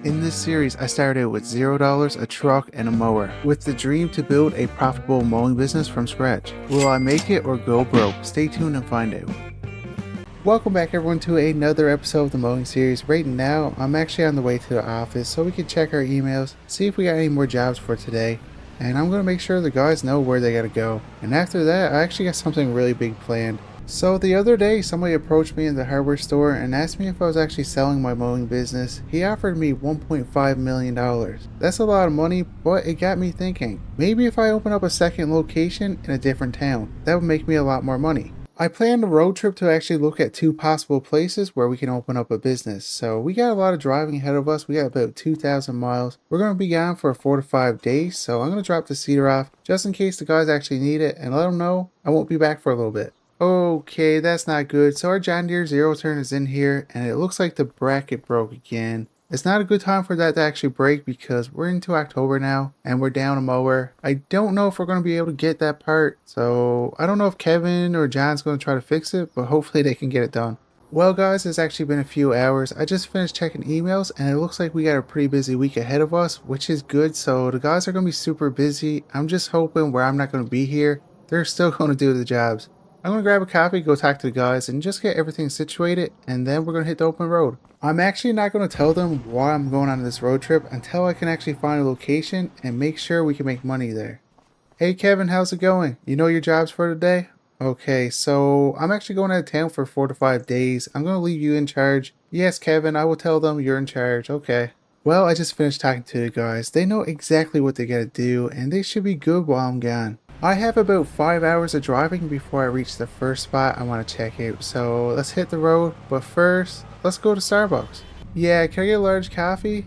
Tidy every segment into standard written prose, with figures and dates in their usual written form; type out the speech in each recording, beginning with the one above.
In this series, I started with $0, a truck, and a mower, with the dream to build a profitable mowing business from scratch. Will I make it or go broke? Stay tuned and find out. Welcome back everyone to another episode of the mowing series. Right now, I'm actually on the way to the office so we can check our emails, see if we got any more jobs for today, and I'm going to make sure the guys know where they got to go. And after that, I actually got something really big planned. So the other day, somebody approached me in the hardware store and asked me if I was actually selling my mowing business. He offered me $1.5 million. That's a lot of money, but it got me thinking. Maybe if I open up a second location in a different town, that would make me a lot more money. I planned a road trip to actually look at 2 possible places where we can open up a business. So we got a lot of driving ahead of us. We got about 2,000 miles. We're going to be gone for 4 to 5 days. So I'm going to drop the cedar off just in case the guys actually need it and let them know I won't be back for a little bit. Okay, that's not good. So our John Deere zero turn is in here and it looks like the bracket broke again. It's not a good time for that to actually break because we're into October now and we're down a mower. I don't know if we're going to be able to get that part. So I don't know if Kevin or John's going to try to fix it, but hopefully they can get it done. Well guys, it's actually been a few hours. I just finished checking emails and it looks like we got a pretty busy week ahead of us, which is good. So the guys are going to be super busy. I'm just hoping where I'm not going to be here, they're still going to do the jobs. I'm going to grab a coffee, go talk to the guys, and just get everything situated, and then we're going to hit the open road. I'm actually not going to tell them why I'm going on this road trip until I can actually find a location and make sure we can make money there. Hey Kevin, how's it going? You know your jobs for today? Okay, so I'm actually going out of town for 4 to 5 days. I'm going to leave you in charge. Yes, Kevin, I will tell them you're in charge. Okay. Well, I just finished talking to the guys. They know exactly what they got to do, and they should be good while I'm gone. I have about 5 hours of driving before I reach the first spot I want to check out, so let's hit the road, but first, let's go to Starbucks. Yeah, can I get a large coffee?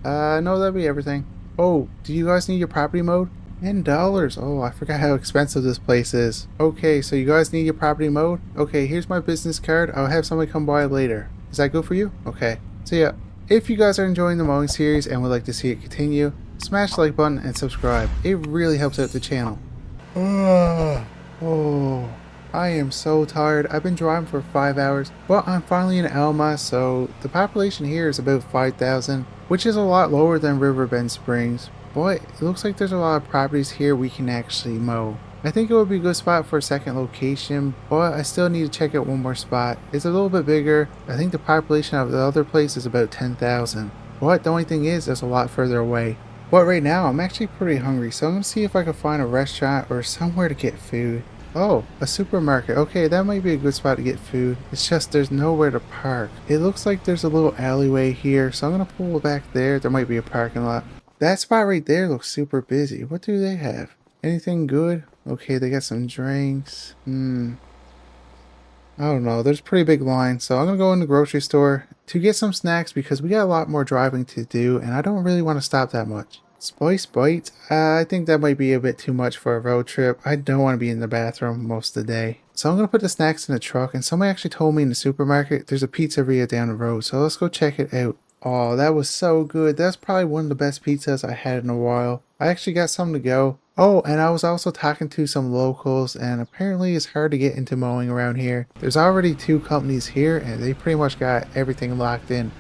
No, that'll be everything. Oh, do you guys need your property mowed? And dollars. Oh, I forgot how expensive this place is. Okay, so you guys need your property mowed? Okay, here's my business card. I'll have somebody come by later. Is that good for you? Okay, see ya. If you guys are enjoying the mowing series and would like to see it continue, smash the like button and subscribe. It really helps out the channel. Oh, I am so tired. I've been driving for 5 hours, but I'm finally in Alma, so the population here is about 5,000, which is a lot lower than Riverbend Springs, but it looks like there's a lot of properties here we can actually mow. I think it would be a good spot for a second location, but I still need to check out one more spot. It's a little bit bigger. I think the population of the other place is about 10,000, but the only thing is it's a lot further away. But right now, I'm actually pretty hungry, so I'm going to see if I can find a restaurant or somewhere to get food. Oh, a supermarket. Okay, that might be a good spot to get food. It's just there's nowhere to park. It looks like there's a little alleyway here, so I'm going to pull back there. There might be a parking lot. That spot right there looks super busy. What do they have? Anything good? Okay, they got some drinks. I don't know, there's a pretty big line, so I'm going to go in the grocery store to get some snacks because we got a lot more driving to do and I don't really want to stop that much. Spice bites? I think that might be a bit too much for a road trip. I don't want to be in the bathroom most of the day. So I'm going to put the snacks in the truck, and somebody actually told me in the supermarket there's a pizzeria down the road, so let's go check it out. Oh, that was so good. That's probably one of the best pizzas I had in a while. I actually got some to go. Oh, and I was also talking to some locals, and apparently it's hard to get into mowing around here. There's already 2 companies here, and they pretty much got everything locked in.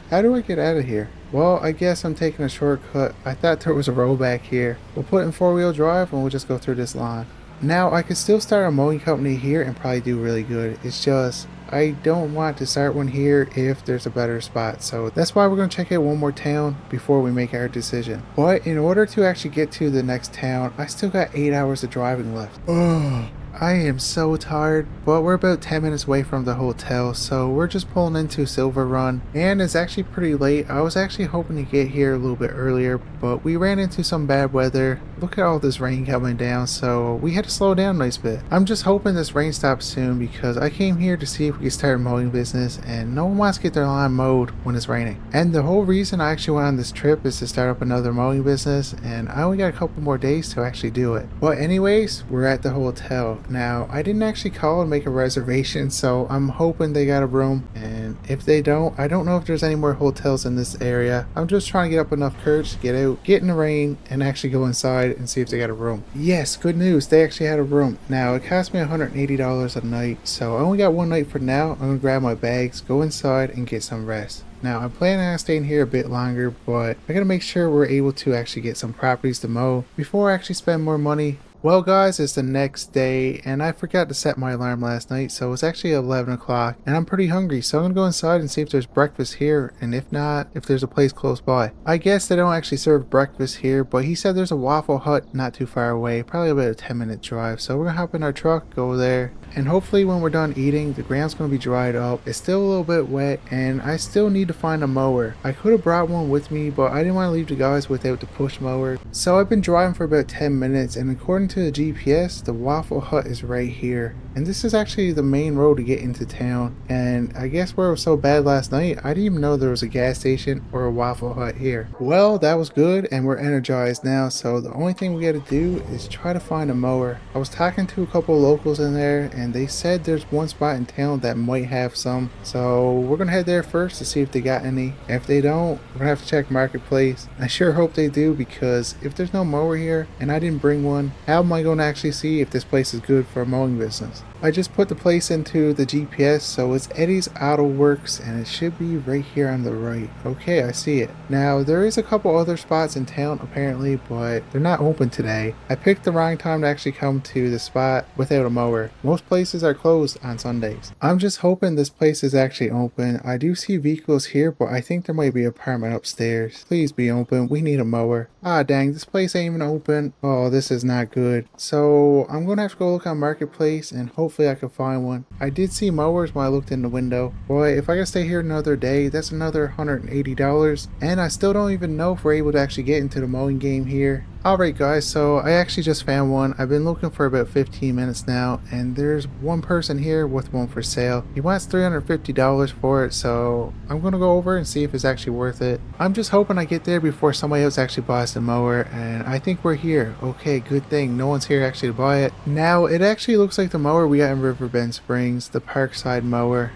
How do I get out of here? Well, I guess I'm taking a shortcut. I thought there was a road back here. We'll put in 4-wheel drive, and we'll just go through this lawn. Now, I could still start a mowing company here and probably do really good. It's just, I don't want to start one here if there's a better spot. So that's why we're going to check out one more town before we make our decision. But in order to actually get to the next town, I still got 8 hours of driving left. Oh, I am so tired, but we're about 10 minutes away from the hotel, so we're just pulling into Silver Run, and it's actually pretty late. I was actually hoping to get here a little bit earlier, but we ran into some bad weather. Look at all this rain coming down, so we had to slow down a nice bit. I'm just hoping this rain stops soon because I came here to see if we could start a mowing business, and no one wants to get their lawn mowed when it's raining. And the whole reason I actually went on this trip is to start up another mowing business, and I only got a couple more days to actually do it. But anyways, we're at the hotel. Now, I didn't actually call and make a reservation, so I'm hoping they got a room, and if they don't, I don't know if there's any more hotels in this area. I'm just trying to get up enough courage to get out, get in the rain, and actually go inside and see if they got a room. Yes, good news, they actually had a room. Now, it cost me $180 a night, so I only got one night for now. I'm gonna grab my bags, go inside, and get some rest. Now, I'm planning on staying here a bit longer, but I gotta make sure we're able to actually get some properties to mow before I actually spend more money. Well guys, it's the next day and I forgot to set my alarm last night, so it's actually 11 o'clock and I'm pretty hungry, so I'm gonna go inside and see if there's breakfast here, and if not, if there's a place close by. I guess they don't actually serve breakfast here, but he said there's a Waffle Hut not too far away, probably about a 10-minute drive, so we're gonna hop in our truck, go there, and hopefully when we're done eating, the ground's gonna be dried up. It's still a little bit wet and I still need to find a mower. I could have brought one with me, but I didn't want to leave the guys without the push mower. So I've been driving for about 10 minutes and according to the GPS, the Waffle Hut is right here. And this is actually the main road to get into town. And I guess where it was so bad last night, I didn't even know there was a gas station or a Waffle Hut here. Well, that was good and we're energized now, so the only thing we gotta do is try to find a mower. I was talking to a couple of locals in there and they said there's one spot in town that might have some. So we're gonna head there first to see if they got any. If they don't, we're gonna have to check Marketplace. I sure hope they do, because if there's no mower here and I didn't bring one, how am I gonna actually see if this place is good for a mowing business? I just put the place into the GPS, so it's Eddie's Auto Works and it should be right here on the right. Okay, I see it. Now there is a couple other spots in town apparently, but they're not open today. I picked the wrong time to actually come to the spot without a mower. Most places are closed on Sundays. I'm just hoping this place is actually open. I do see vehicles here, but I think there might be an apartment upstairs. Please be open, we need a mower. Ah dang, this place ain't even open. Oh, this is not good. So I'm gonna have to go look on Marketplace and hopefully I can find one. I did see mowers when I looked in the window. Boy, if I gotta stay here another day, that's another $180, and I still don't even know if we're able to actually get into the mowing game here. Alright guys, so I actually just found one. I've been looking for about 15 minutes now, and there's one person here with one for sale. He wants $350 for it, so I'm gonna go over and see if it's actually worth it. I'm just hoping I get there before somebody else actually buys the mower, and I think we're here. Okay, good thing no one's here actually to buy it. Now it actually looks like the mower we got in Riverbend Springs, the Parkside mower.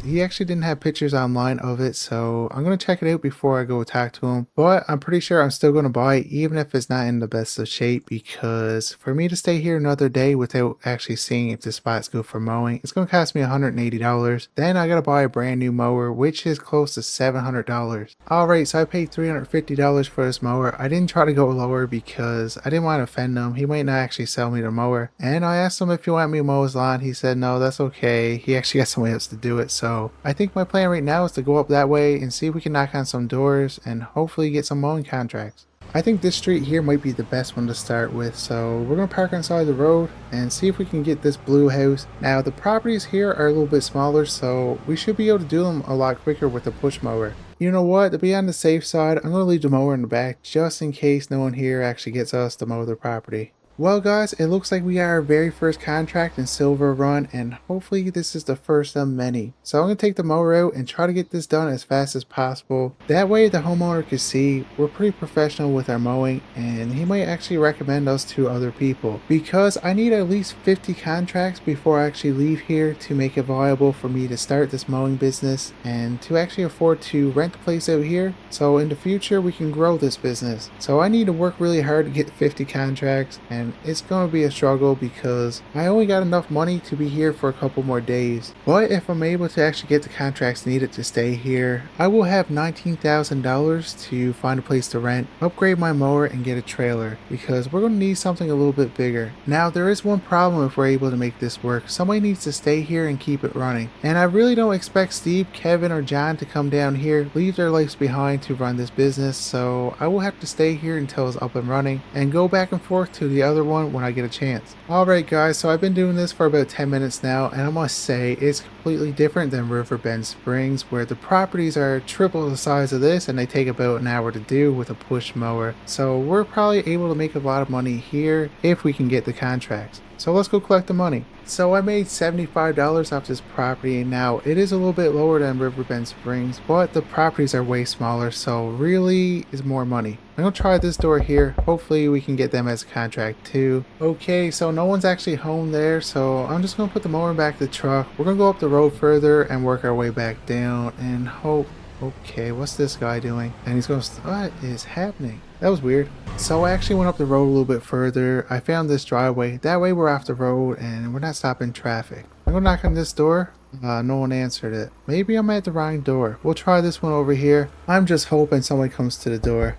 He actually didn't have pictures online of it, so I'm gonna check it out before I go talk to him. But I'm pretty sure I'm still gonna buy it, even if it's not in the best of shape, because for me to stay here another day without actually seeing if the spot's good for mowing, it's gonna cost me $180. Then I gotta buy a brand new mower, which is close to $700. Alright, so I paid $350 for this mower. I didn't try to go lower because I didn't want to offend him. He might not actually sell me the mower. And I asked him if he wanted me to mow his lawn. He said no, that's okay. He actually got somebody else to do it. So I think my plan right now is to go up that way and see if we can knock on some doors and hopefully get some mowing contracts. I think this street here might be the best one to start with, so we're going to park on the side of the road and see if we can get this blue house. Now the properties here are a little bit smaller, so we should be able to do them a lot quicker with the push mower. You know what, to be on the safe side, I'm going to leave the mower in the back just in case no one here actually gets us to mow their property. Well guys, it looks like we got our very first contract in Silver Run, and hopefully this is the first of many. So I'm going to take the mower out and try to get this done as fast as possible. That way the homeowner can see we're pretty professional with our mowing, and he might actually recommend us to other people. Because I need at least 50 contracts before I actually leave here to make it viable for me to start this mowing business and to actually afford to rent the place out here. So in the future we can grow this business. So I need to work really hard to get 50 contracts, and it's going to be a struggle because I only got enough money to be here for a couple more days. But if I'm able to actually get the contracts needed to stay here, I will have $19,000 to find a place to rent, upgrade my mower, and get a trailer, because we're going to need something a little bit bigger. Now there is one problem if we're able to make this work. Somebody needs to stay here and keep it running. And I really don't expect Steve, Kevin, or John to come down here, leave their lives behind to run this business, so I will have to stay here until it's up and running and go back and forth to the other one when I get a chance. Alright guys, so I've been doing this for about 10 minutes now, and I must say it's completely different than Riverbend Springs, where the properties are triple the size of this and they take about an hour to do with a push mower. So we're probably able to make a lot of money here if we can get the contracts. So let's go collect the money. So I made $75 off this property. Now it is a little bit lower than Riverbend Springs, but the properties are way smaller, so really is more money. I'm gonna try this door here. Hopefully we can get them as a contract too. Okay, so no one's actually home there, so I'm just gonna put the mower back in the truck. We're gonna go up the road further and work our way back down and hope. Okay, what's this guy doing? And he's going, what is happening? That was weird. So I actually went up the road a little bit further. I found this driveway. That way we're off the road and we're not stopping traffic. I'm gonna knock on this door. No one answered it. Maybe I'm at the wrong door. We'll try this one over here. I'm just hoping someone comes to the door.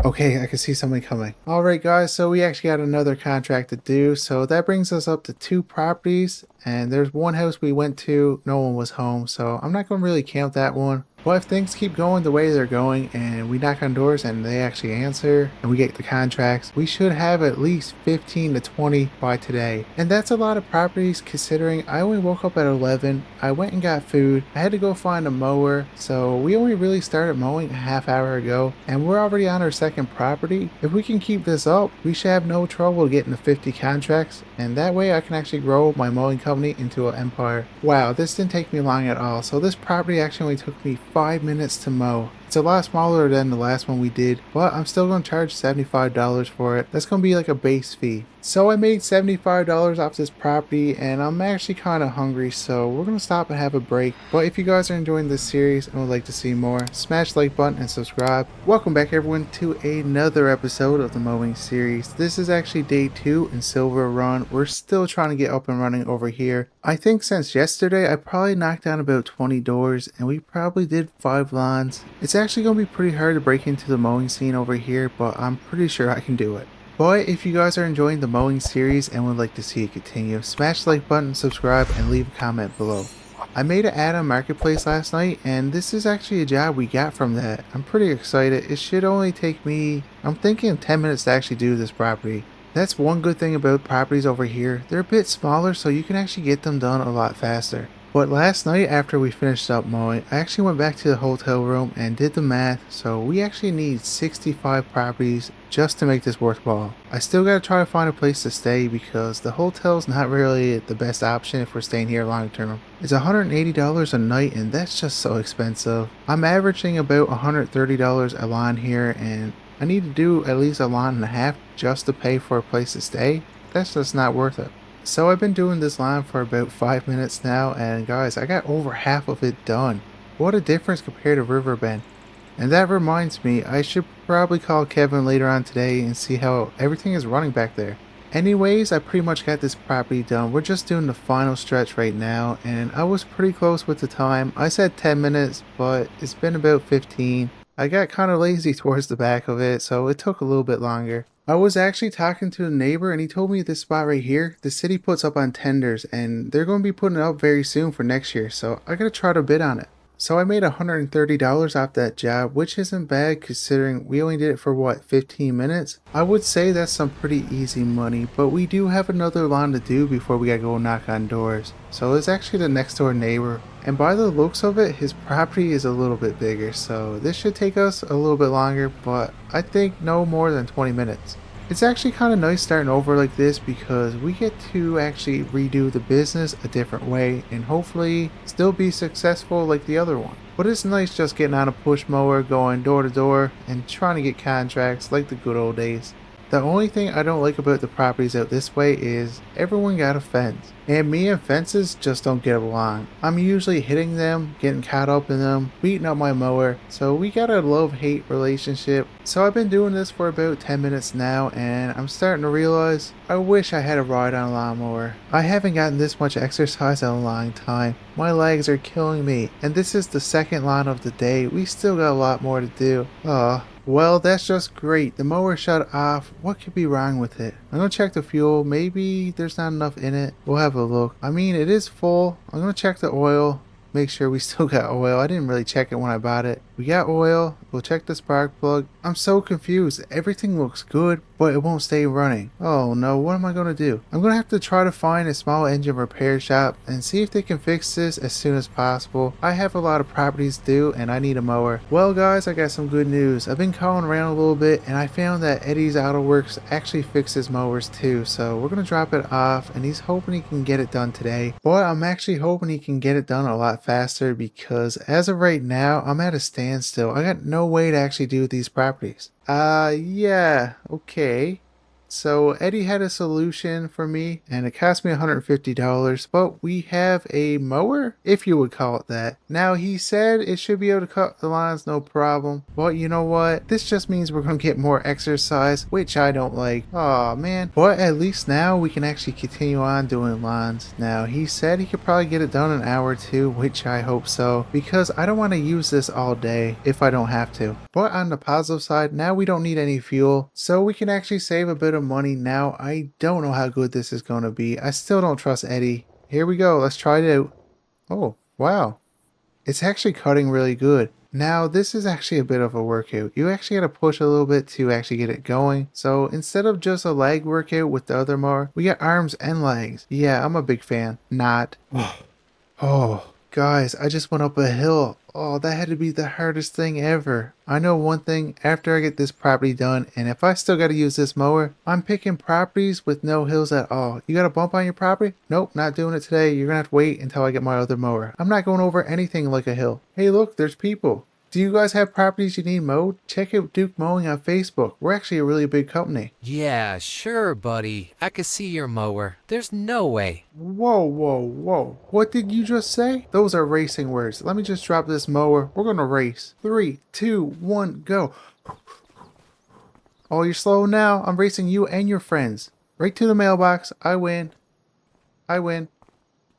Okay, I can see somebody coming. Alright guys, so we actually got another contract to do. So that brings us up to 2 properties. And there's one house we went to. No one was home. So I'm not going to really count that one. But if things keep going the way they're going and we knock on doors and they actually answer and we get the contracts, we should have at least 15 to 20 by today. And that's a lot of properties considering I only woke up at 11. I went and got food. I had to go find a mower. So we only really started mowing a half hour ago and we're already on our second property. If we can keep this up, we should have no trouble getting the 50 contracts. And that way I can actually grow my mowing company into an empire. Wow, this didn't take me long at all. So this property actually only took me 5 minutes to mow. It's a lot smaller than the last one we did, but I'm still going to charge $75 for it. That's going to be like a base fee. So I made $75 off this property and I'm actually kind of hungry, so we're going to stop and have a break. But if you guys are enjoying this series and would like to see more, smash the like button and subscribe. Welcome back everyone to another episode of the mowing series. This is actually day 2 in Silver Run. We're still trying to get up and running over here. I think since yesterday I probably knocked down about 20 doors and we probably did 5 lawns. It's actually going to be pretty hard to break into the mowing scene over here, but I'm pretty sure I can do it. But if you guys are enjoying the mowing series and would like to see it continue, smash the like button, subscribe, and leave a comment below. I made an ad on Marketplace last night and this is actually a job we got from that. I'm pretty excited. It should only take me, I'm thinking 10 minutes to actually do this property. That's one good thing about properties over here. They're a bit smaller so you can actually get them done a lot faster. But last night after we finished up mowing, I actually went back to the hotel room and did the math, so we actually need 65 properties just to make this worthwhile. I still gotta try to find a place to stay because the hotel's not really the best option if we're staying here long term. It's $180 a night and that's just so expensive. I'm averaging about $130 a lawn here and I need to do at least a lawn and a half just to pay for a place to stay. That's just not worth it. So I've been doing this lawn for about 5 minutes now and guys, I got over half of it done. What a difference compared to Riverbend. And that reminds me, I should probably call Kevin later on today and see how everything is running back there. Anyways, I pretty much got this property done. We're just doing the final stretch right now and I was pretty close with the time. I said 10 minutes, but it's been about 15. I got kind of lazy towards the back of it, so it took a little bit longer. I was actually talking to a neighbor and he told me this spot right here, the city puts up on tenders and they're going to be putting it up very soon for next year, so I gotta try to bid on it. So I made $130 off that job, which isn't bad considering we only did it for what, 15 minutes? I would say that's some pretty easy money, but we do have another lawn to do before we gotta go knock on doors. So it's actually the next door neighbor, and by the looks of it, his property is a little bit bigger, so this should take us a little bit longer, but I think no more than 20 minutes. It's actually kind of nice starting over like this because we get to actually redo the business a different way and hopefully still be successful like the other one. But it's nice just getting on a push mower, going door to door and trying to get contracts like the good old days. The only thing I don't like about the properties out this way is everyone got a fence. And me and fences just don't get along. I'm usually hitting them, getting caught up in them, beating up my mower. So we got a love-hate relationship. So I've been doing this for about 10 minutes now and I'm starting to realize I wish I had a ride on a lawnmower. I haven't gotten this much exercise in a long time. My legs are killing me. And this is the second lawn of the day. We still got a lot more to do. Aw. Well, that's just great. The mower shut off. What could be wrong with it? I'm gonna check the fuel. Maybe there's not enough in it. We'll have a look. I mean, it is full. I'm gonna check the oil. Make sure we still got oil. I didn't really check it when I bought it. We got oil. We'll check the spark plug. I'm so confused. Everything looks good, but it won't stay running. Oh no, what am I going to do? I'm going to have to try to find a small engine repair shop and see if they can fix this as soon as possible. I have a lot of properties due and I need a mower. Well guys, I got some good news. I've been calling around a little bit and I found that Eddie's Auto Works actually fixes mowers too. So we're going to drop it off and he's hoping he can get it done today. But I'm actually hoping he can get it done a lot faster because as of right now, I'm at a standstill. I got no way to actually do these properties. Yeah, okay. So Eddie had a solution for me and it cost me $150, but we have a mower, if you would call it that. Now he said it should be able to cut the lines no problem, but you know what? This just means we're going to get more exercise, which I don't like. Oh man. But at least now we can actually continue on doing lines. Now he said he could probably get it done in an hour or two, which I hope so, because I don't want to use this all day if I don't have to. But on the positive side, now we don't need any fuel, so we can actually save a bit of money. Now I don't know how good this is going to be. I still don't trust Eddie. Here we go. Let's try it out. Oh, wow. It's actually cutting really good. Now this is actually a bit of a workout. You actually got to push a little bit to actually get it going. So instead of just a leg workout with the other mower, we got arms and legs. Yeah, I'm a big fan. Not. Oh, guys, I just went up a hill. Oh, that had to be the hardest thing ever. I know one thing, after I get this property done, and if I still got to use this mower, I'm picking properties with no hills at all. You got a bump on your property? Nope, not doing it today. You're going to have to wait until I get my other mower. I'm not going over anything like a hill. Hey, look, there's people. Do you guys have properties you need mowed? Check out Duke Mowing on Facebook. We're actually a really big company. Yeah, sure, buddy. I can see your mower. There's no way. Whoa, whoa, whoa. What did you just say? Those are racing words. Let me just drop this mower. We're gonna race. 3, 2, 1, go. Oh, you're slow now. I'm racing you and your friends. Right to the mailbox. I win. I win.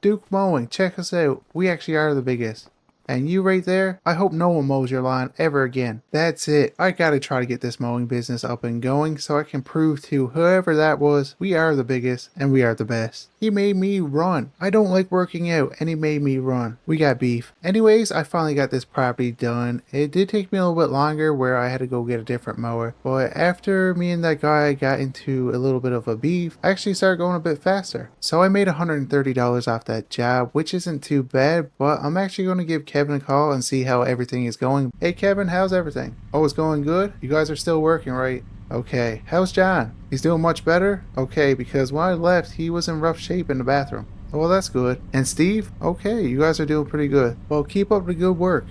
Duke Mowing, check us out. We actually are the biggest. And you right there, I hope no one mows your lawn ever again. That's it. I gotta try to get this mowing business up and going so I can prove to whoever that was, we are the biggest and we are the best. He made me run. I don't like working out and he made me run. We got beef. Anyways, I finally got this property done. It did take me a little bit longer where I had to go get a different mower. But after me and that guy got into a little bit of a beef, I actually started going a bit faster. So I made $130 off that job, which isn't too bad, but I'm actually going to give Kevin a call and see how everything is going. Hey Kevin, how's everything? Oh, it's going good? You guys are still working, right? Okay. How's John? He's doing much better? Okay, because when I left, he was in rough shape in the bathroom. Well, that's good. And Steve? Okay, you guys are doing pretty good. Well, keep up the good work.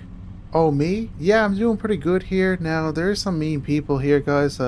Oh, me? Yeah, I'm doing pretty good here. Now, there's some mean people here, guys.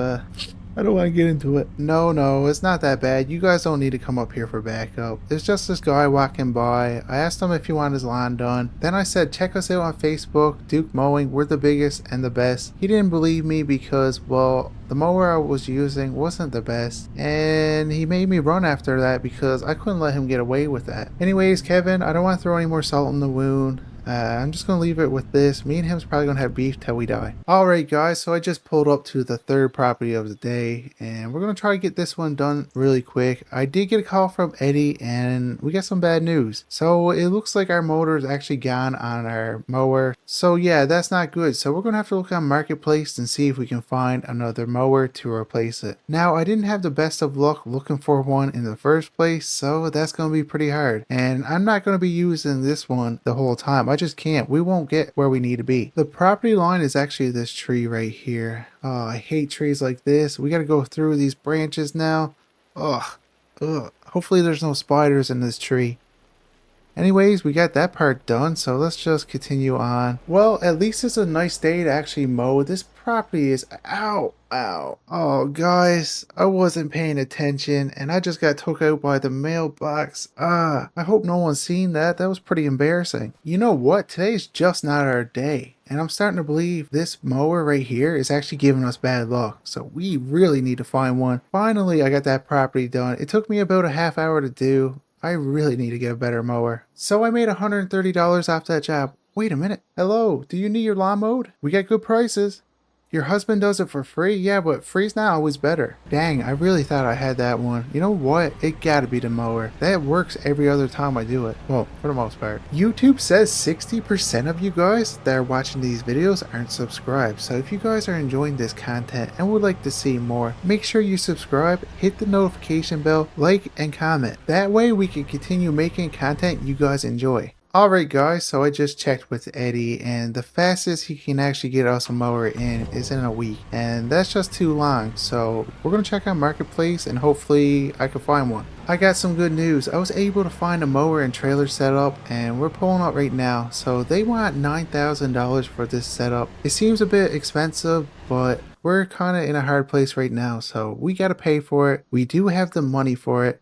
I don't want to get into it. No, it's not that bad. You guys don't need to come up here for backup. There's just this guy walking by. I asked him if he wanted his lawn done. Then I said, check us out on Facebook, Duke Mowing. We're the biggest and the best. He didn't believe me because, well, the mower I was using wasn't the best. And he made me run after that because I couldn't let him get away with that. Anyways, Kevin, I don't want to throw any more salt in the wound. I'm just going to leave it with this. Me and him's probably going to have beef till we die. Alright guys, so I just pulled up to the third property of the day and we're going to try to get this one done really quick. I did get a call from Eddie and we got some bad news. So it looks like our motor is actually gone on our mower. So yeah, that's not good. So we're going to have to look on Marketplace and see if we can find another mower to replace it. Now I didn't have the best of luck looking for one in the first place, so that's going to be pretty hard. And I'm not going to be using this one the whole time. I just can't. We won't get where we need to be. The property line is actually this tree right here. Oh, I hate trees like this. We got to go through these branches now. Ugh. Hopefully there's no spiders in this tree. Anyways, we got that part done, so let's just continue on. Well, at least it's a nice day to actually mow. This property is... Ow! Oh, guys, I wasn't paying attention, and I just got took out by the mailbox. I hope no one's seen that. That was pretty embarrassing. You know what? Today's just not our day. And I'm starting to believe this mower right here is actually giving us bad luck. So we really need to find one. Finally, I got that property done. It took me about a half hour to do. I really need to get a better mower. So I made $130 off that job. Wait a minute. Hello, do you need your lawn mowed? We got good prices. Your husband does it for free? Yeah, but free's not always better. Dang, I really thought I had that one. You know what? It gotta be the mower. That works every other time I do it. Well, for the most part. YouTube says 60% of you guys that are watching these videos aren't subscribed. So if you guys are enjoying this content and would like to see more, make sure you subscribe, hit the notification bell, like, and comment. That way we can continue making content you guys enjoy. Alright guys, so I just checked with Eddie and the fastest he can actually get us a mower in is in a week, and that's just too long. So we're going to check on Marketplace and hopefully I can find one. I got some good news. I was able to find a mower and trailer setup and we're pulling up right now. So they want $9,000 for this setup. It seems a bit expensive, but we're kind of in a hard place right now, so we got to pay for it. We do have the money for it.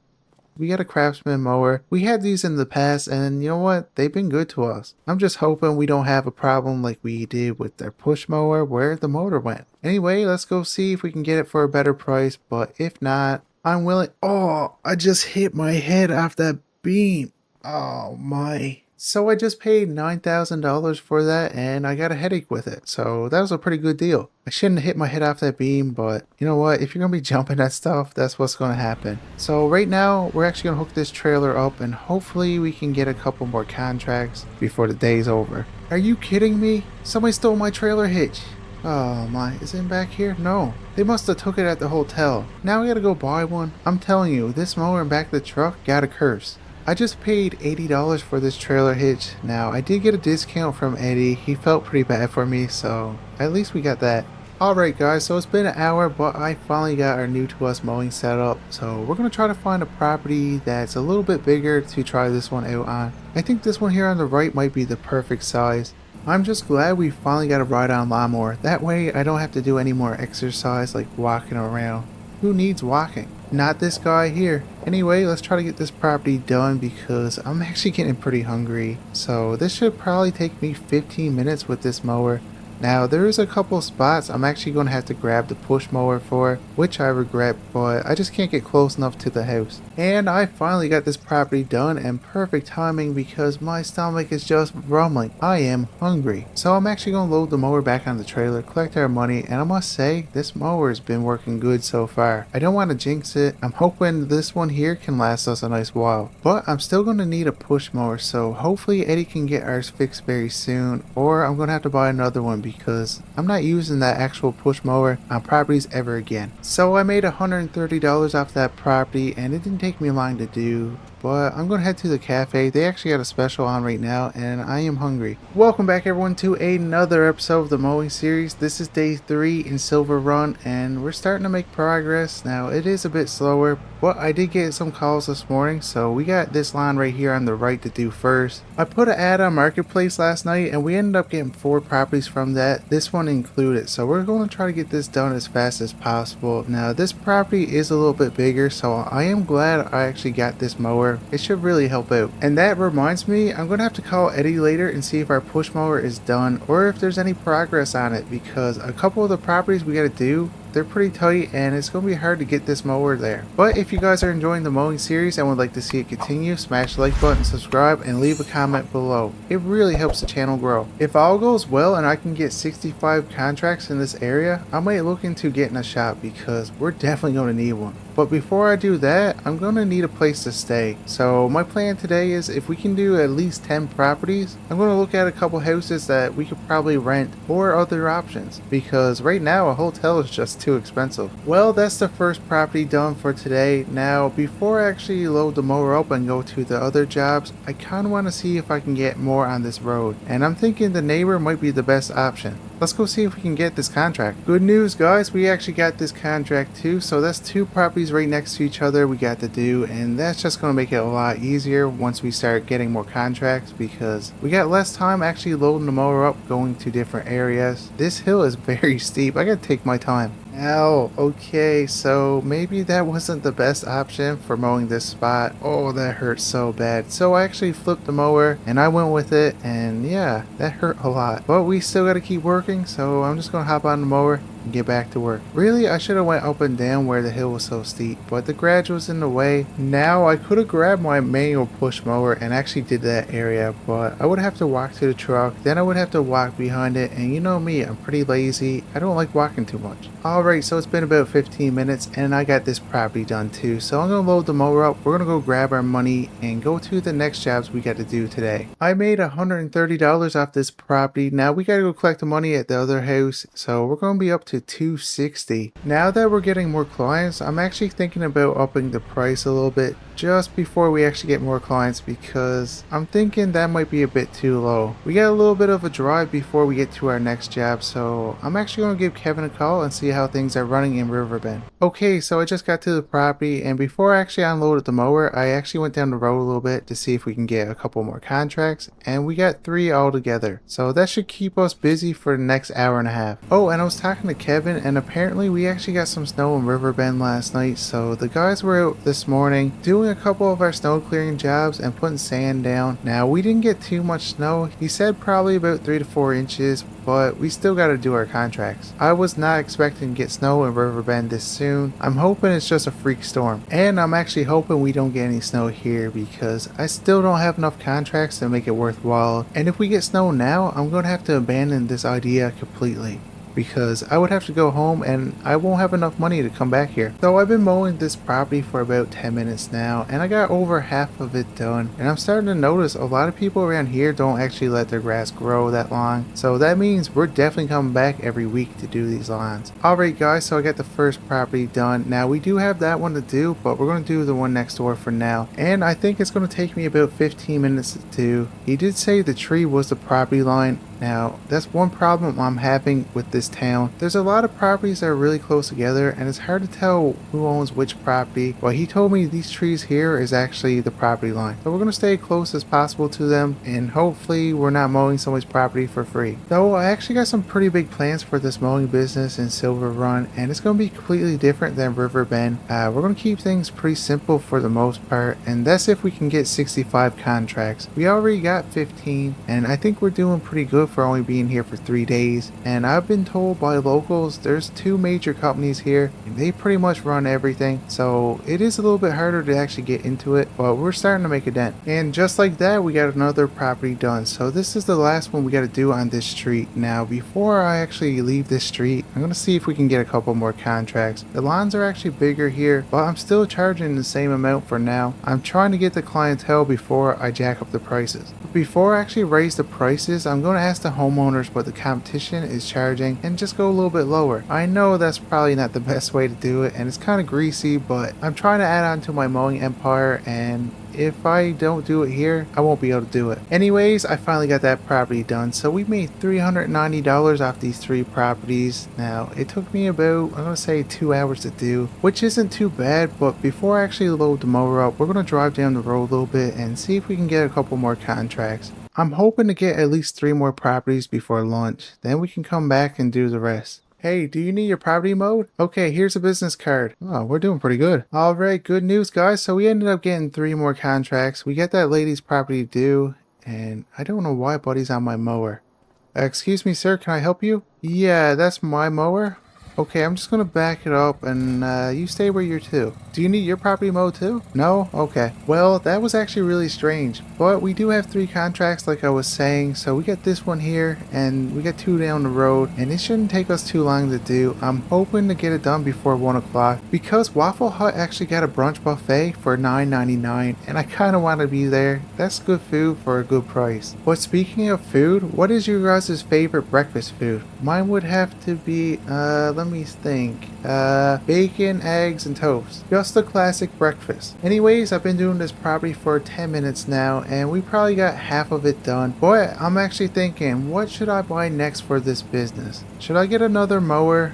We got a Craftsman mower. We had these in the past and you know what? They've been good to us. I'm just hoping we don't have a problem like we did with their push mower where the motor went. Anyway, let's go see if we can get it for a better price, but if not, I'm willing. Oh, I just hit my head off that beam. Oh my. So I just paid $9,000 for that and I got a headache with it. So that was a pretty good deal. I shouldn't have hit my head off that beam, but you know what? If you're going to be jumping at stuff, that's what's going to happen. So right now, we're actually going to hook this trailer up and hopefully we can get a couple more contracts before the day's over. Are you kidding me? Somebody stole my trailer hitch. Oh my, is it back here? No. They must have took it at the hotel. Now I gotta go buy one. I'm telling you, this mower in back of the truck got a curse. I just paid $80 for this trailer hitch. Now, I did get a discount from Eddie. He felt pretty bad for me, so at least we got that. Alright guys, so it's been an hour, but I finally got our new to us mowing set up. So we're going to try to find a property that's a little bit bigger to try this one out on. I think this one here on the right might be the perfect size. I'm just glad we finally got a ride-on lawnmower. That way I don't have to do any more exercise like walking around. Who needs walking? Not this guy here. Anyway, let's try to get this property done because I'm actually getting pretty hungry. So this should probably take me 15 minutes with this mower. Now there is a couple spots I'm actually going to have to grab the push mower for, which I regret, but I just can't get close enough to the house. And I finally got this property done, and perfect timing because my stomach is just rumbling. I am hungry. So I'm actually going to load the mower back on the trailer, collect our money, and I must say this mower has been working good so far. I don't want to jinx it. I'm hoping this one here can last us a nice while, but I'm still going to need a push mower, so hopefully Eddie can get ours fixed very soon, or I'm going to have to buy another one because I'm not using that actual push mower on properties ever again. So I made $130 off that property and it didn't take me long to do, but I'm gonna head to the cafe. They actually got a special on right now and I am hungry. Welcome back everyone to another episode of the mowing series. This is day 3 in Silver Run and we're starting to make progress. Now it is a bit slower, but I did get some calls this morning, so we got this line right here on the right to do first. I put an ad on Marketplace last night and we ended up getting 4 properties from that, this one included. So we're going to try to get this done as fast as possible. Now this property is a little bit bigger, so I am glad I actually got this mower. It should really help out. And that reminds me, I'm going to have to call Eddie later and see if our push mower is done or if there's any progress on it, because a couple of the properties we got to do, they're pretty tight and it's going to be hard to get this mower there. But if you guys are enjoying the mowing series and would like to see it continue, smash the like button, subscribe, and leave a comment below. It really helps the channel grow. If all goes well and I can get 65 contracts in this area, I might look into getting a shop because we're definitely going to need one. But before I do that, I'm going to need a place to stay. So my plan today is if we can do at least 10 properties, I'm going to look at a couple houses that we could probably rent or other options, because right now a hotel is just too expensive. Well, that's the first property done for today. Now before I actually load the mower up and go to the other jobs, I kind of want to see if I can get more on this road, and I'm thinking the neighbor might be the best option. Let's go see if we can get this contract. Good news guys, we actually got this contract too, so that's 2 properties right next to each other we got to do, and that's just going to make it a lot easier once we start getting more contracts, because we got less time actually loading the mower up, going to different areas. This hill is very steep, I gotta take my time. Ow, okay, so maybe that wasn't the best option for mowing this spot. Oh, that hurt so bad. So I actually flipped the mower and I went with it, and yeah, that hurt a lot. But we still gotta keep working, so I'm just gonna hop on the mower and get back to work. Really, I should have went up and down where the hill was so steep, but the garage was in the way. Now I could have grabbed my manual push mower and actually did that area, but I would have to walk to the truck, then I would have to walk behind it, and you know me, I'm pretty lazy. I don't like walking too much. Alright, so it's been about 15 minutes and I got this property done too, so I'm gonna load the mower up, we're gonna go grab our money and go to the next jobs we got to do today. I made $130 off this property. Now we gotta go collect the money at the other house, so we're gonna be up to $260. Now that we're getting more clients, I'm actually thinking about upping the price a little bit just before we actually get more clients, because I'm thinking that might be a bit too low. We got a little bit of a drive before we get to our next job, so I'm actually going to give Kevin a call and see how things are running in Riverbend. Okay, so I just got to the property, and before I actually unloaded the mower, I actually went down the road a little bit to see if we can get a couple more contracts, and we got 3 altogether, so that should keep us busy for the next hour and a half. Oh, and I was talking to Kevin, and apparently we actually got some snow in Riverbend last night, so the guys were out this morning doing a couple of our snow clearing jobs and putting sand down. Now we didn't get too much snow. He said probably about 3 to 4 inches, but we still got to do our contracts. I was not expecting to get snow in Riverbend this soon. I'm hoping it's just a freak storm, and I'm actually hoping we don't get any snow here because I still don't have enough contracts to make it worthwhile, and if we get snow now, I'm going to have to abandon this idea completely, because I would have to go home and I won't have enough money to come back here. So I've been mowing this property for about 10 minutes now, and I got over half of it done, and I'm starting to notice a lot of people around here don't actually let their grass grow that long, so that means we're definitely coming back every week to do these lawns. Alright guys, so I got the first property done. Now we do have that one to do, but we're going to do the one next door for now, and I think it's going to take me about 15 minutes to do. He did say the tree was the property line. Now, that's one problem I'm having with this town. There's a lot of properties that are really close together, and it's hard to tell who owns which property. But he told me these trees here is actually the property line. So we're going to stay close as possible to them, and hopefully we're not mowing someone's property for free. Though I actually got some pretty big plans for this mowing business in Silver Run, and it's going to be completely different than Riverbend. We're going to keep things pretty simple for the most part, and that's if we can get 65 contracts. We already got 15, and I think we're doing pretty good for only being here for 3 days. And I've been told by locals there's 2 major companies here and they pretty much run everything, so it is a little bit harder to actually get into it, but we're starting to make a dent. And just like that, we got another property done. So this is the last one we got to do on this street. Now before I actually leave this street, I'm going to see if we can get a couple more contracts. The lawns are actually bigger here, but I'm still charging the same amount for now. I'm trying to get the clientele before I jack up the prices. But before I actually raise the prices, I'm going to ask the homeowners what the competition is charging and just go a little bit lower. I know that's probably not the best way to do it, and it's kind of greasy, but I'm trying to add on to my mowing empire, and if I don't do it here, I won't be able to do it. Anyways, I finally got that property done, so we made $390 off these 3 properties. Now it took me about, I'm gonna say 2 hours to do, which isn't too bad. But before I actually load the mower up, we're gonna drive down the road a little bit and see if we can get a couple more contracts. I'm hoping to get at least 3 more properties before lunch, then we can come back and do the rest. Hey, do you need your property mowed? Okay, here's a business card. Oh, we're doing pretty good. Alright, good news guys. So we ended up getting 3 more contracts. We got that lady's property due, and I don't know why Buddy's on my mower. Excuse me sir, can I help you? Yeah, that's my mower. Okay, I'm just gonna back it up and you stay where you're to. Do you need your property mowed too? No? Okay. Well, that was actually really strange. But we do have 3 contracts like I was saying. So we got this one here and we got 2 down the road. And it shouldn't take us too long to do. I'm hoping to get it done before 1 o'clock. Because Waffle Hut actually got a brunch buffet for $9.99. And I kind of want to be there. That's good food for a good price. But speaking of food, what is your guys' favorite breakfast food? Mine would have to be, let me think. Bacon, eggs, and toast. Just a classic breakfast. Anyways, I've been doing this property for 10 minutes now, and we probably got half of it done. But I'm actually thinking, what should I buy next for this business? Should I get another mower?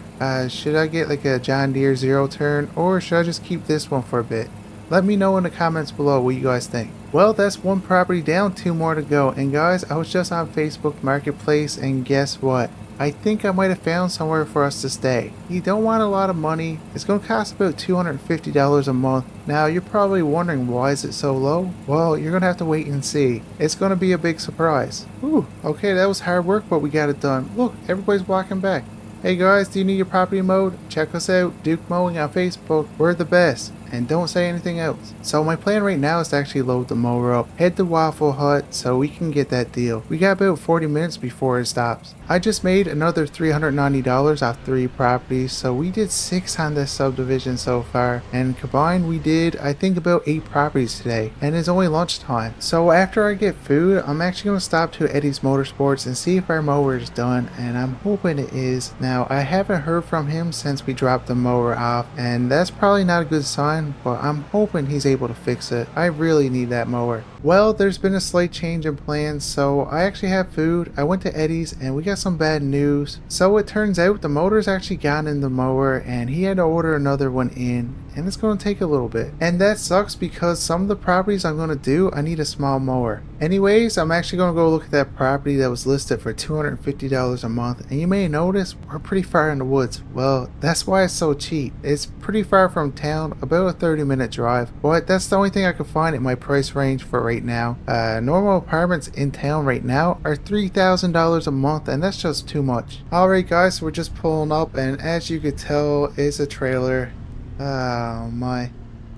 Should I get like a John Deere zero turn, or should I just keep this one for a bit? Let me know in the comments below what you guys think. Well, that's 1 property down, 2 more to go. And guys, I was just on Facebook Marketplace, and guess what? I think I might have found somewhere for us to stay. You don't want a lot of money. It's going to cost about $250 a month. Now you're probably wondering, why is it so low? Well, you're going to have to wait and see. It's going to be a big surprise. Ooh, okay, that was hard work, but we got it done. Look, everybody's walking back. Hey guys, do you need your property mowed? Check us out, Duke Mowing on Facebook. We're the best. And don't say anything else. So my plan right now is to actually load the mower up, head to Waffle Hut so we can get that deal. We got about 40 minutes before it stops. I just made another $390 off 3 properties, so we did 6 on this subdivision so far. And combined we did I think about 8 properties today. And it's only lunchtime. So after I get food, I'm actually going to stop to Eddie's Motorsports and see if our mower is done. And I'm hoping it is. Now I haven't heard from him since we dropped the mower off, and that's probably not a good sign, but I'm hoping he's able to fix it. I really need that mower. Well, there's been a slight change in plans, so I actually have food. I went to Eddie's and we got some bad news. So it turns out the motor's actually gone in the mower and he had to order another one in, and it's going to take a little bit. And that sucks because some of the properties I'm going to do, I need a small mower. Anyways, I'm actually going to go look at that property that was listed for $250 a month, and you may notice we're pretty far in the woods. Well, that's why it's so cheap. It's pretty far from town, about a 30-minute drive, but that's the only thing I could find in my price range for right now. Normal apartments in town right now are $3,000 a month, and that's just too much. Alright guys, so we're just pulling up, and as you could tell, it's a trailer. Oh my.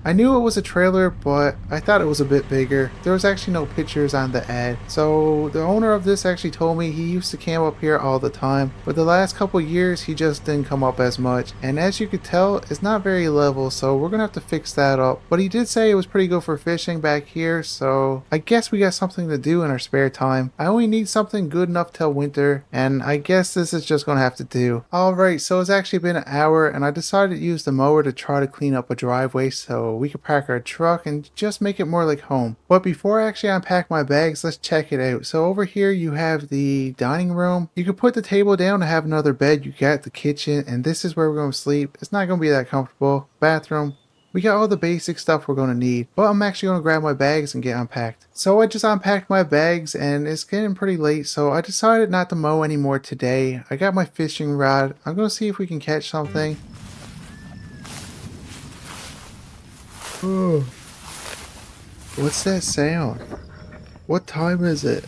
I knew it was a trailer, but I thought it was a bit bigger. There was actually no pictures on the ad. So the owner of this actually told me he used to camp up here all the time, but the last couple years he just didn't come up as much. And as you could tell, it's not very level, so we're gonna have to fix that up. But he did say it was pretty good for fishing back here, so I guess we got something to do in our spare time. I only need something good enough till winter, and I guess this is just gonna have to do. Alright, so it's actually been an hour, and I decided to use the mower to try to clean up a driveway so we could park our truck and just make it more like home. But before I actually unpack my bags, let's check it out. So over here you have the dining room. You can put the table down to have another bed. You got the kitchen, and this is where we're going to sleep. It's not going to be that comfortable. Bathroom. We got all the basic stuff we're going to need, but I'm actually going to grab my bags and get unpacked. So I just unpacked my bags and it's getting pretty late, so I decided not to mow anymore today. I got my fishing rod. I'm going to see if we can catch something. Oh, what's that sound? What time is it?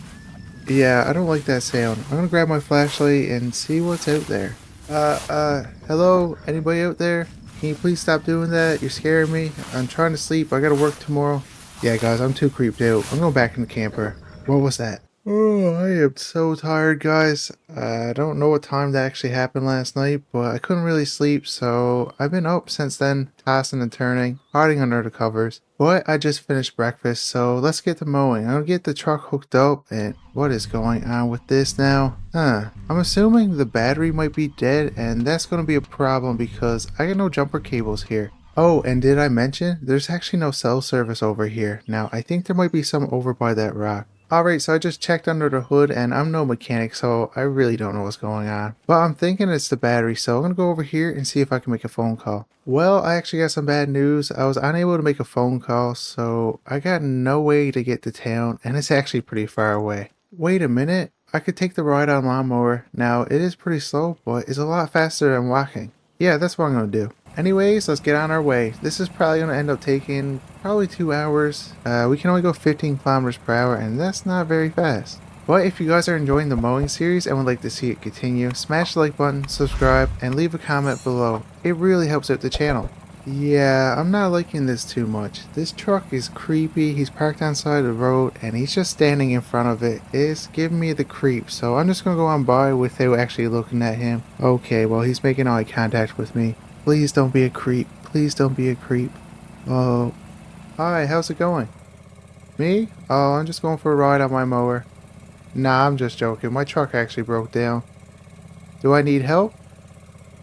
Yeah, I don't like that sound. I'm gonna grab my flashlight and see what's out there. Hello? Anybody out there? Can you please stop doing that? You're scaring me. I'm trying to sleep. I gotta work tomorrow. Yeah, guys, I'm too creeped out. I'm going back in the camper. What was that? Oh, I am so tired, guys. I don't know what time that actually happened last night, but I couldn't really sleep, so I've been up since then, tossing and turning, hiding under the covers. But I just finished breakfast, so let's get to mowing. I'll get the truck hooked up, and what is going on with this now? I'm assuming the battery might be dead, and that's going to be a problem because I got no jumper cables here. Oh, and did I mention, there's actually no cell service over here. Now, I think there might be some over by that rock. Alright, so I just checked under the hood, and I'm no mechanic, so I really don't know what's going on. But I'm thinking it's the battery, so I'm going to go over here and see if I can make a phone call. Well, I actually got some bad news. I was unable to make a phone call, so I got no way to get to town, and it's actually pretty far away. Wait a minute, I could take the ride on lawnmower. Now, it is pretty slow, but it's a lot faster than walking. Yeah, that's what I'm going to do. Anyways, let's get on our way. This is probably going to end up taking probably 2 hours. We can only go 15 kilometers per hour, and that's not very fast. But if you guys are enjoying the mowing series and would like to see it continue, smash the like button, subscribe, and leave a comment below. It really helps out the channel. Yeah, I'm not liking this too much. This truck is creepy. He's parked on the side of the road and he's just standing in front of it. It's giving me the creep, so I'm just going to go on by without actually looking at him. Okay, well, he's making eye contact with me. Please don't be a creep. Please don't be a creep. Oh. Hi, how's it going? Me? Oh, I'm just going for a ride on my mower. Nah, I'm just joking. My truck actually broke down. Do I need help?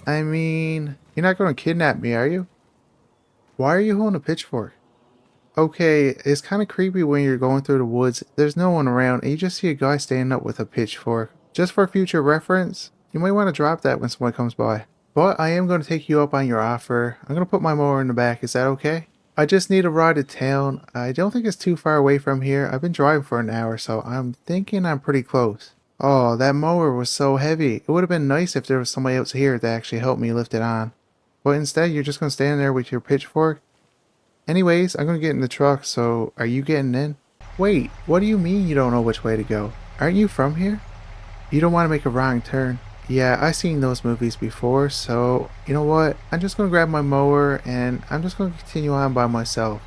I mean, you're not going to kidnap me, are you? Why are you holding a pitchfork? Okay, it's kind of creepy when you're going through the woods. There's no one around and you just see a guy standing up with a pitchfork. Just for future reference, you might want to drop that when someone comes by. But I am going to take you up on your offer. I'm going to put my mower in the back. Is that okay? I just need a ride to town. I don't think it's too far away from here. I've been driving for an hour, so I'm thinking I'm pretty close. Oh, that mower was so heavy. It would have been nice if there was somebody else here that actually helped me lift it on. But instead, you're just going to stand there with your pitchfork? Anyways, I'm going to get in the truck, so are you getting in? Wait, what do you mean you don't know which way to go? Aren't you from here? You don't want to make a wrong turn. Yeah, I've seen those movies before, so you know what? I'm just gonna grab my mower and I'm just gonna continue on by myself.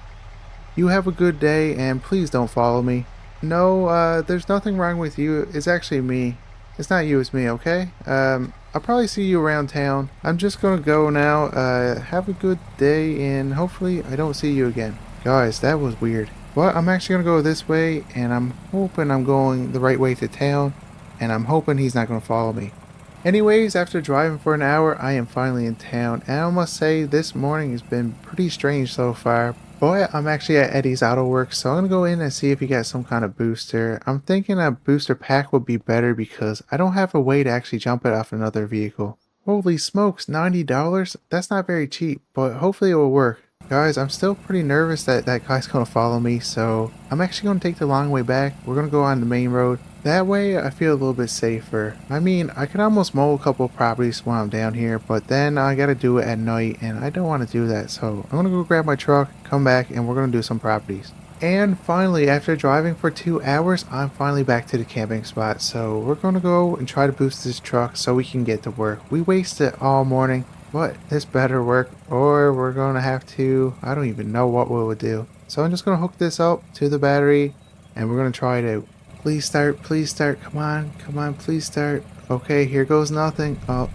You have a good day and please don't follow me. No, there's nothing wrong with you. It's actually me. It's not you, it's me, okay? I'll probably see you around town. I'm just gonna go now. Have a good day and hopefully I don't see you again. Guys, that was weird. But I'm actually gonna go this way and I'm hoping I'm going the right way to town and I'm hoping he's not gonna follow me. Anyways, after driving for an hour, I am finally in town, and I must say this morning has been pretty strange so far. But I'm actually at Eddie's Auto Works, so I'm gonna go in and see if he got some kind of booster. I'm thinking a booster pack would be better because I don't have a way to actually jump it off another vehicle. Holy smokes, $90? That's not very cheap, but hopefully it will work. Guys, I'm still pretty nervous that that guy's gonna follow me, so I'm actually gonna take the long way back. We're gonna go on the main road. That way I feel a little bit safer. I mean, I could almost mow a couple of properties while I'm down here, but then I gotta do it at night and I don't want to do that. So I'm gonna go grab my truck, come back, and we're gonna do some properties. And finally, after driving for 2 hours, I'm finally back to the camping spot. So we're gonna go and try to boost this truck so we can get to work. We wasted all morning, but this better work or we're gonna have to, I don't even know what we would do. So I'm just gonna hook this up to the battery and we're gonna try it out. Please start. Come on, please start. Okay, here goes nothing. Oh,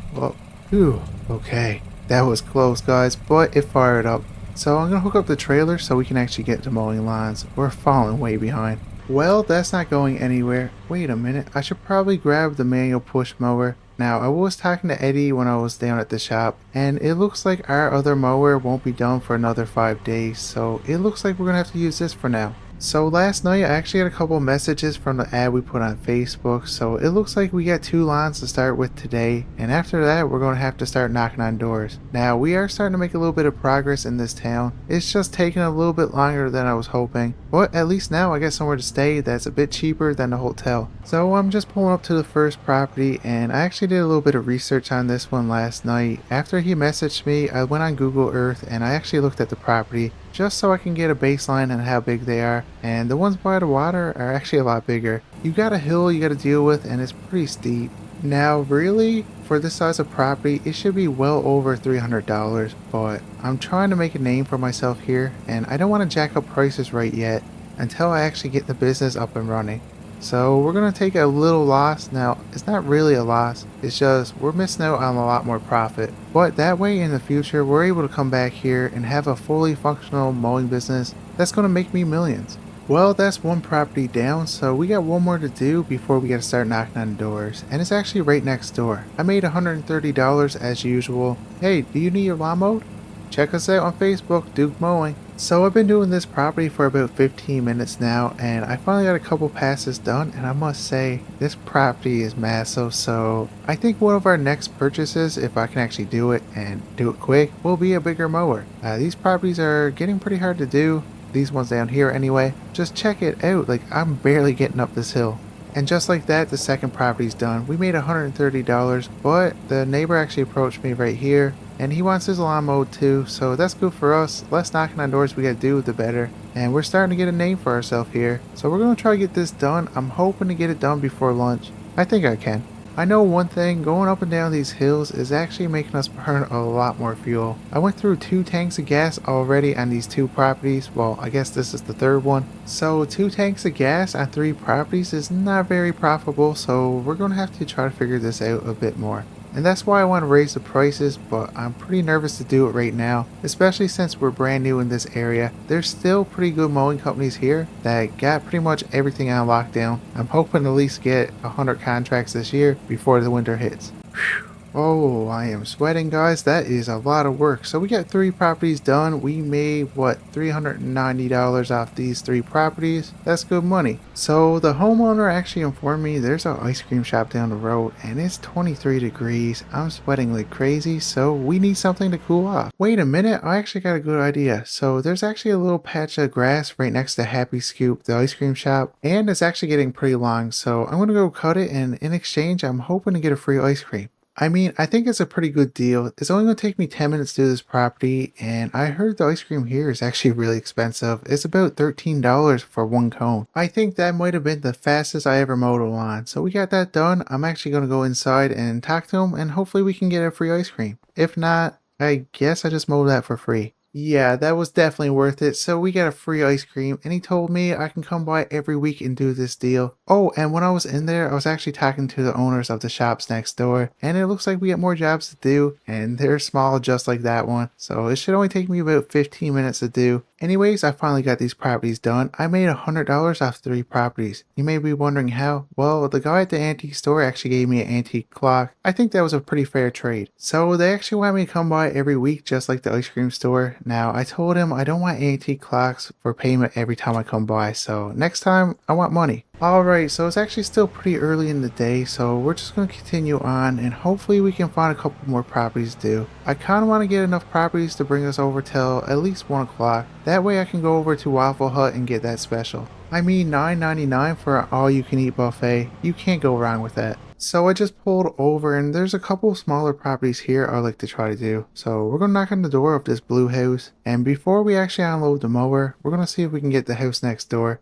whew. Okay, that was close, guys, but it fired up. So I'm gonna hook up the trailer so we can actually get to mowing lawns. We're falling way behind. Well, that's not going anywhere. Wait a minute, I should probably grab the manual push mower. Now, I was talking to Eddie when I was down at the shop, and it looks like our other mower won't be done for another 5 days, so it looks like we're gonna have to use this for now. So last night I actually got a couple messages from the ad we put on Facebook, so it looks like we got 2 lawns to start with today, and after that we're going to have to start knocking on doors. Now we are starting to make a little bit of progress in this town. It's just taking a little bit longer than I was hoping, but at least now I got somewhere to stay that's a bit cheaper than the hotel. So I'm just pulling up to the first property, and I actually did a little bit of research on this one last night. After he messaged me, I went on Google Earth and I actually looked at the property just so I can get a baseline on how big they are, and the ones by the water are actually a lot bigger. You got a hill you got to deal with and it's pretty steep. Now really, for this size of property, it should be well over $300, but I'm trying to make a name for myself here and I don't want to jack up prices right yet until I actually get the business up and running. So we're going to take a little loss. Now, it's not really a loss. It's just we're missing out on a lot more profit. But that way in the future, we're able to come back here and have a fully functional mowing business that's going to make me millions. Well, that's one property down, so we got one more to do before we got to start knocking on doors. And it's actually right next door. I made $130 as usual. Hey, do you need your lawn mowed? Check us out on Facebook, Duke Mowing. So I've been doing this property for about 15 minutes now and I finally got a couple passes done, and I must say this property is massive, so I think one of our next purchases, if I can actually do it and do it quick, will be a bigger mower. These properties are getting pretty hard to do, these ones down here anyway. Just check it out, like I'm barely getting up this hill. And just like that, the second property's done. We made $130, but the neighbor actually approached me right here, and he wants his lawn mowed too, so that's good for us. Less knocking on doors we gotta do, the better. And we're starting to get a name for ourselves here. So we're gonna try to get this done. I'm hoping to get it done before lunch. I think I can. I know one thing, going up and down these hills is actually making us burn a lot more fuel. I went through 2 tanks of gas already on these 2 properties. Well, I guess this is the 3rd one. So 2 tanks of gas on 3 properties is not very profitable, so we're going to have to try to figure this out a bit more. And that's why I want to raise the prices, but I'm pretty nervous to do it right now, especially since we're brand new in this area. There's still pretty good mowing companies here that got pretty much everything on lockdown. I'm hoping to at least get 100 contracts this year before the winter hits. Whew. Oh, I am sweating, guys. That is a lot of work. So we got 3 properties done. We made, what, $390 off these 3 properties. That's good money. So the homeowner actually informed me there's an ice cream shop down the road and it's 23 degrees. I'm sweating like crazy, so we need something to cool off. Wait a minute, I actually got a good idea. So there's actually a little patch of grass right next to Happy Scoop, the ice cream shop, and it's actually getting pretty long. So I'm going to go cut it, and in exchange, I'm hoping to get a free ice cream. I mean, I think it's a pretty good deal. It's only going to take me 10 minutes to do this property, and I heard the ice cream here is actually really expensive. It's about $13 for one cone. I think that might have been the fastest I ever mowed a lawn. So we got that done. I'm actually going to go inside and talk to him, and hopefully we can get a free ice cream. If not, I guess I just mowed that for free. Yeah, that was definitely worth it. So we got a free ice cream, and he told me I can come by every week and do this deal. Oh, and when I was in there, I was actually talking to the owners of the shops next door, and it looks like we got more jobs to do, and they're small just like that one. So it should only take me about 15 minutes to do. Anyways, I finally got these properties done. I made $100 off 3 properties. You may be wondering how. Well, the guy at the antique store actually gave me an antique clock. I think that was a pretty fair trade. So they actually want me to come by every week just like the ice cream store. Now, I told him I don't want antique clocks for payment every time I come by, so next time I want money. Alright, so it's actually still pretty early in the day, so we're just going to continue on and hopefully we can find a couple more properties to do. I kind of want to get enough properties to bring us over till at least 1 o'clock. That way I can go over to Waffle Hut and get that special. I mean $9.99 for an all-you-can-eat buffet. You can't go wrong with that. So I just pulled over and there's a couple smaller properties here I like to try to do. So we're going to knock on the door of this blue house, and before we actually unload the mower, we're going to see if we can get the house next door.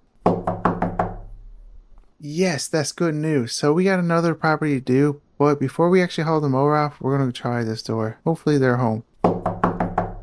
Yes, that's good news. So we got another property to do, but before we actually haul the mower off, we're going to try this door. Hopefully they're home.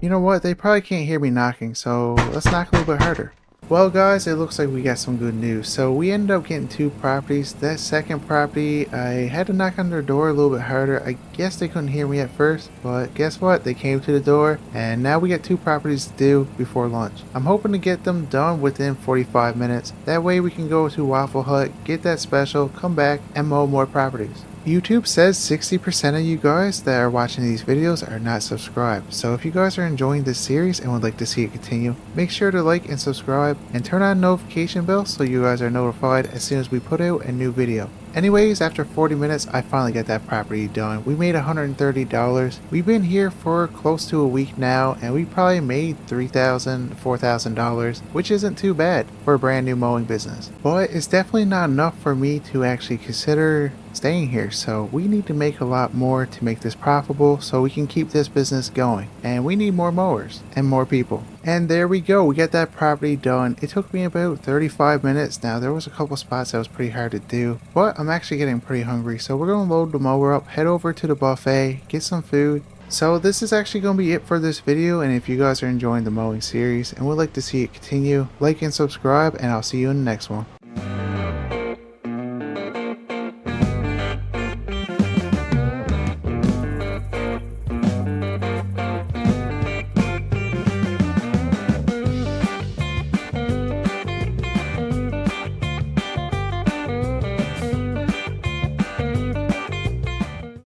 You know what? They probably can't hear me knocking, so let's knock a little bit harder. Well guys, it looks like we got some good news. So we ended up getting 2 properties. That second property, I had to knock on their door a little bit harder. I guess they couldn't hear me at first, but guess what? They came to the door, and now we got 2 properties to do before lunch. I'm hoping to get them done within 45 minutes. That way we can go to Waffle Hut, get that special, come back, and mow more properties. YouTube says 60% of you guys that are watching these videos are not subscribed. So if you guys are enjoying this series and would like to see it continue, make sure to like and subscribe and turn on notification bell so you guys are notified as soon as we put out a new video. Anyways, after 40 minutes, I finally got that property done. We made $130. We've been here for close to a week now, and we probably made $3,000, $4,000, which isn't too bad for a brand new mowing business. But it's definitely not enough for me to actually consider staying here, so we need to make a lot more to make this profitable so we can keep this business going. And we need more mowers and more people. And there we go, we got that property done. It took me about 35 minutes. Now there was a couple spots that was pretty hard to do, but I'm actually getting pretty hungry, so we're going to load the mower up, head over to the buffet, get some food. So this is actually going to be it for this video, and if you guys are enjoying the mowing series and would like to see it continue, like and subscribe, and I'll see you in the next one.